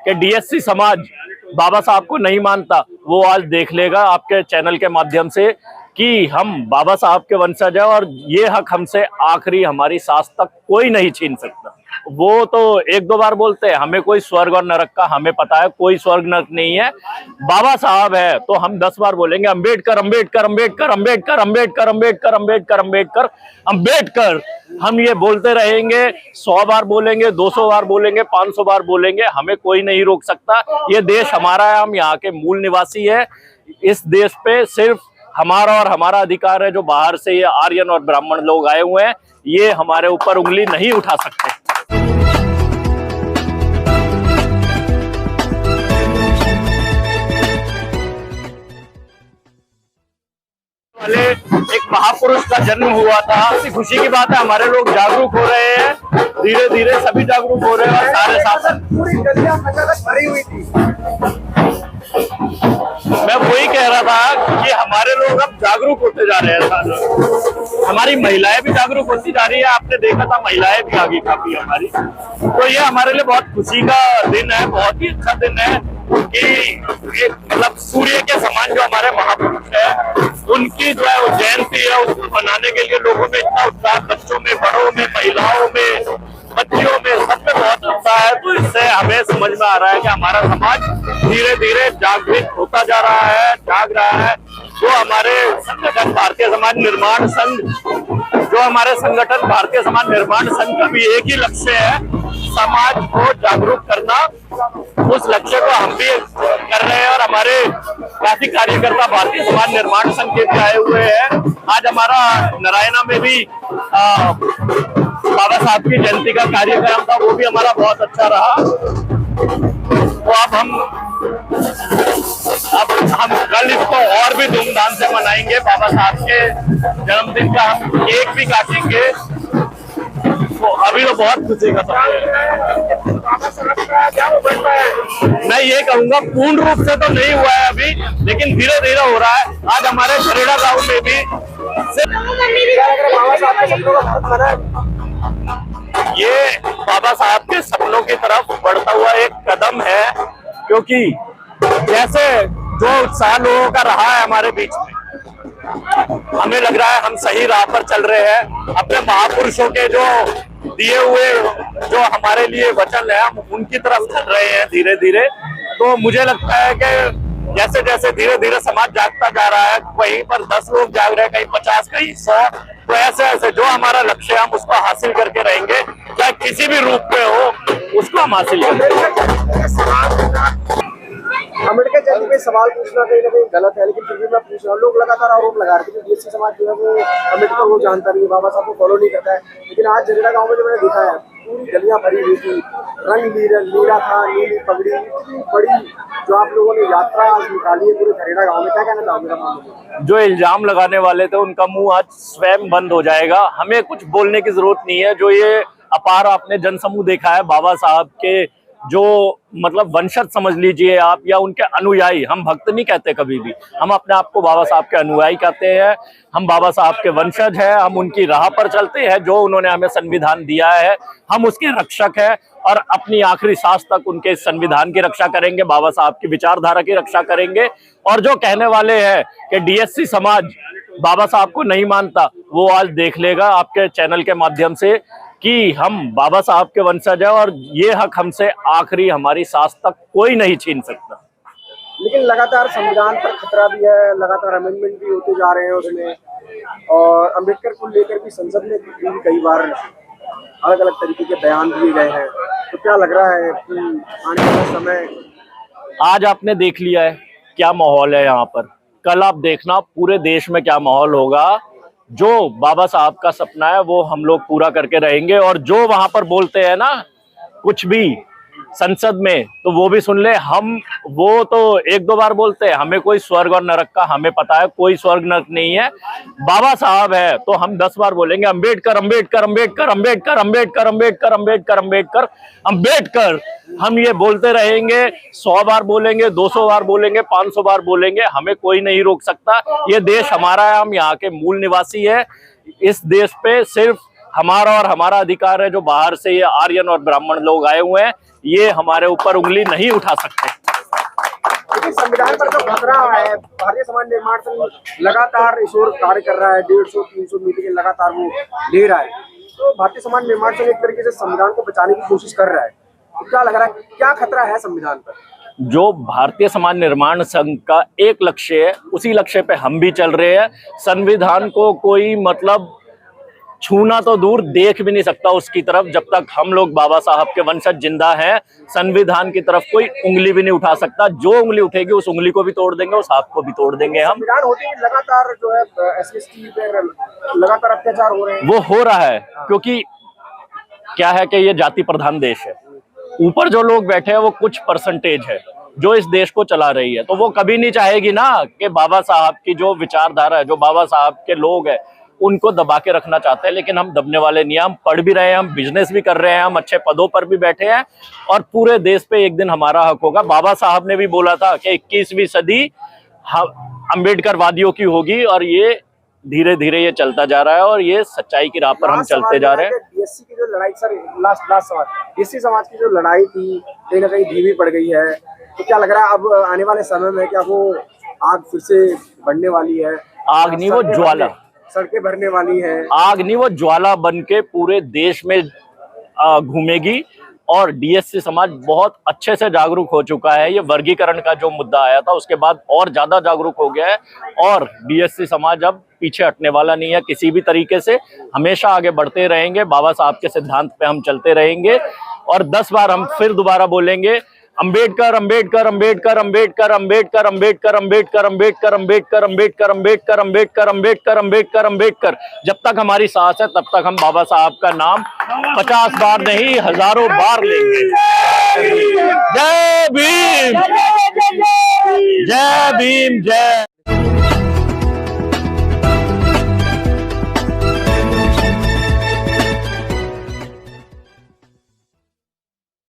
कि डीएससी समाज बाबा साहब को नहीं मानता, वो आज देख लेगा आपके चैनल के माध्यम से कि हम बाबा साहब के वंशज है और ये हक हमसे आखिरी हमारी सांस तक कोई नहीं छीन सकता। वो तो एक दो बार बोलते हैं हमें कोई स्वर्ग और नरक का हमें पता है, कोई स्वर्ग नरक नहीं है, बाबा साहब है तो हम 10 बार बोलेंगे अंबेडकर अंबेडकर अंबेडकर अंबेडकर अंबेडकर अंबेडकर अंबेडकर अंबेडकर अंबेडकर। हम ये बोलते रहेंगे, 100 बार बोलेंगे, 200 बार बोलेंगे, 500 बार बोलेंगे, हमें कोई नहीं रोक सकता। ये देश हमारा है, हम यहाँ के मूल निवासी है। इस देश पे सिर्फ हमारा और हमारा अधिकार है। जो बाहर से ये आर्यन और ब्राह्मण लोग आए हुए हैं, ये हमारे ऊपर उंगली नहीं उठा सकते। वाले एक महापुरुष का जन्म हुआ था, इसी खुशी की बात है। हमारे लोग जागरूक हो रहे हैं, धीरे धीरे सभी जागरूक हो रहे हैं और सारे शासन पूरी गलियां भरी हुई थी। मैं वही कह रहा था कि हमारे लोग अब जागरूक होते जा रहे हैं, हमारी महिलाएं भी जागरूक होती जा रही है। आपने देखा था महिलाएं भी आगे काफी हमारी, तो ये हमारे लिए बहुत खुशी का दिन है, बहुत ही अच्छा दिन है कि मतलब सूर्य के समान जो हमारे महापुरुष है उनकी जो है वो जयंती है, उसको मनाने के लिए लोगों में इतना उत्साह, बच्चों में, बड़ों में, महिलाओं में, बच्चियों में, सब में बहुत उत्साह है। तो इससे हमें समझ में आ रहा है कि हमारा समाज धीरे धीरे जागृत होता जा रहा है, जाग रहा है। जो हमारे संगठन भारतीय समाज निर्माण संघ, जो हमारे संगठन भारतीय समाज निर्माण संघ का भी एक ही लक्ष्य है, समाज को जागरूक करना। उस लक्ष्य को हम भी कर रहे हैं और हमारे काफी कार्यकर्ता भारतीय समाज निर्माण संघ के भी आए हुए हैं। आज हमारा नारायणा में भी बाबा साहब की जयंती का कार्यक्रम था, वो भी हमारा बहुत अच्छा रहा। तो अब हम कल इसको और भी धूमधाम से मनाएंगे। बाबा साहब के जन्मदिन का हम केक भी काटेंगे। तो अभी तो बहुत खुशी का समय है। मैं ये कहूंगा पूर्ण रूप से तो नहीं हुआ है अभी, लेकिन धीरे धीरे हो रहा है। आज हमारे खरेड़ा गांव में भी ये बाबा साहब के सपनों की तरफ बढ़ता हुआ एक कदम है, क्योंकि जैसे जो उत्साह लोगों का रहा है हमारे बीच में, हमें लग रहा है हम सही राह पर चल रहे हैं। अपने महापुरुषों के जो दिए हुए जो हमारे लिए वचन है, हम उनकी तरफ चल रहे हैं धीरे धीरे। तो मुझे लगता है कि जैसे जैसे धीरे धीरे समाज जागता जा रहा है, वहीं पर 10 लोग जाग रहे हैं, कहीं 50, कहीं 100, तो ऐसे ऐसे जो हमारा लक्ष्य है हम उसको हासिल करके रहेंगे, चाहे किसी भी रूप में हो, उसको हम हासिल करेंगे। अम्बेडकर जयंती पे सवाल पूछना कहीं ना कहीं गलत है, लेकिन फिर भी मैं पूछ रहा हूँ। लोग लगातार आरोप लगा रहे थे कि डीएससी समाज जो है वो अम्बेडकर को जानता नहीं है, बाबा साहब को फॉलो नहीं करता है। लेकिन आज जरेड़ा गांव में जो मैंने देखा है, पूरी गलियां भरी हुई थी, रंग नीला था, नीली पगड़ी, बड़ी जो आप लोगों ने यात्रा आज निकाली है पूरे खरेड़ा गाँव में, क्या कहना चाहूँगा? जो इल्जाम लगाने वाले थे उनका मुंह आज स्वयं बंद हो जाएगा। हमें कुछ बोलने की जरूरत नहीं है। जो ये अपार आपने जनसमूह देखा है बाबा साहब के, जो मतलब वंशज समझ लीजिए आप, या उनके अनुयायी, हम भक्त नहीं कहते कभी भी, हम अपने आप को बाबा साहब के अनुयायी कहते हैं। हम बाबा साहब के वंशज हैं, हम उनकी राह पर चलते हैं। जो उन्होंने हमें संविधान दिया है, हम उसके रक्षक हैं और अपनी आखिरी सांस तक उनके संविधान की रक्षा करेंगे, बाबा साहब की विचारधारा की रक्षा करेंगे। और जो कहने वाले हैं कि डीएससी समाज बाबा साहब को नहीं मानता, वो आज देख लेगा आपके चैनल के माध्यम से कि हम बाबा साहब के वंशज है और ये हक हमसे आखिरी हमारी सांस तक कोई नहीं छीन सकता। लेकिन लगातार संविधान पर खतरा भी है, लगातार अमेंडमेंट भी होते जा रहे हैं उसमें, और अम्बेडकर को लेकर भी संसद में भी कई बार अलग अलग तरीके के बयान दिए गए हैं। तो क्या लग रहा है कि आने वाला समय, आज आपने देख लिया है क्या माहौल है यहाँ पर, कल आप देखना पूरे देश में क्या माहौल होगा। जो बाबा साहब का सपना है वो हम लोग पूरा करके रहेंगे। और जो वहां पर बोलते हैं ना कुछ भी संसद में, तो वो भी सुन ले। हम वो तो एक दो बार बोलते हैं हमें कोई स्वर्ग और नरक का हमें पता है, कोई स्वर्ग नरक नहीं है, बाबा साहब है तो हम 10 बार बोलेंगे अंबेडकर अंबेडकर अंबेडकर अंबेडकर अंबेडकर अंबेडकर अंबेडकर अंबेडकर अंबेडकर। हम ये बोलते रहेंगे, 100 बार बोलेंगे, 200 बार बोलेंगे, 500 बार बोलेंगे, हमें कोई नहीं रोक सकता। ये देश हमारा है, हम यहाँ के मूल निवासी है। इस देश पे सिर्फ हमारा और हमारा अधिकार है। जो बाहर से ये आर्यन और ब्राह्मण लोग आए हुए हैं, ये हमारे ऊपर उंगली नहीं उठा सकते। लेकिन संविधान पर जो खतरा है, भारतीय समाज निर्माण संघ लगातार इस ओर कार्य कर रहा है, 150-300 मीटिंग लगातार वो ले रहा है, तो भारतीय समाज निर्माण संघ एक तरीके से संविधान को बचाने की कोशिश कर रहा है। तो क्या लग रहा है, क्या खतरा है संविधान पर? जो भारतीय समाज निर्माण संघ का एक लक्ष्य है, उसी लक्ष्य पे हम भी चल रहे हैं। संविधान को कोई मतलब छूना तो दूर, देख भी नहीं सकता उसकी तरफ। जब तक हम लोग बाबा साहब के वंशज जिंदा हैं, संविधान की तरफ कोई उंगली भी नहीं उठा सकता। जो उंगली उठेगी उस उंगली को भी तोड़ देंगे, उस हाथ को भी तोड़ देंगे हम। संविधान होते ही लगातार जो है SC/ST पे लगातार अत्याचार हो रहे हैं। वो हो रहा है क्योंकि क्या है कि ये जाति प्रधान देश है। ऊपर जो लोग बैठे हैं वो कुछ परसेंटेज है जो इस देश को चला रही है। तो वो कभी नहीं चाहेगी ना कि बाबा साहब की जो विचारधारा है, जो बाबा साहब के लोग हैं, उनको दबा के रखना चाहते हैं। लेकिन हम दबने वाले नहीं हैं। हम पढ़ भी रहे हैं, हम बिजनेस भी कर रहे हैं, हम अच्छे पदों पर भी बैठे हैं और पूरे देश पे एक दिन हमारा हक होगा। बाबा साहब ने भी बोला था कि 21वीं सदी अंबेडकर वादियों की होगी और ये धीरे धीरे ये चलता जा रहा है और ये सच्चाई की राह पर हम चलते जा रहे हैं। DSC की जो लड़ाई, सर लास्ट सवाल, DSC समाज की जो लड़ाई थी कहीं ना कहीं धीमी पड़ गई है, तो क्या लग रहा है अब आने वाले समय में क्या वो आग फिर से बढ़ने वाली है? आग नहीं, वो ज्वाला, सड़कें भरने वाली है। आग नहीं, वो ज्वाला बन के पूरे देश में घूमेगी। और DSC समाज बहुत अच्छे से जागरूक हो चुका है। ये वर्गीकरण का जो मुद्दा आया था उसके बाद और ज्यादा जागरूक हो गया है और DSC समाज अब पीछे हटने वाला नहीं है किसी भी तरीके से। हमेशा आगे बढ़ते रहेंगे, बाबा साहब के सिद्धांत पे हम चलते रहेंगे और 10 बार हम फिर दोबारा बोलेंगे, अंबेडकर अंबेडकर अंबेडकर अंबेडकर अंबेडकर अंबेडकर अंबेडकर अंबेडकर अंबेडकर अंबेडकर अंबेडकर अंबेडकर अंबेडकर अंबेडकर अंबेडकर। जब तक हमारी सांस है तब तक हम बाबा साहब का नाम 50 बार नहीं, हजारों बार लेंगे। जय भीम, जय भीम, जय।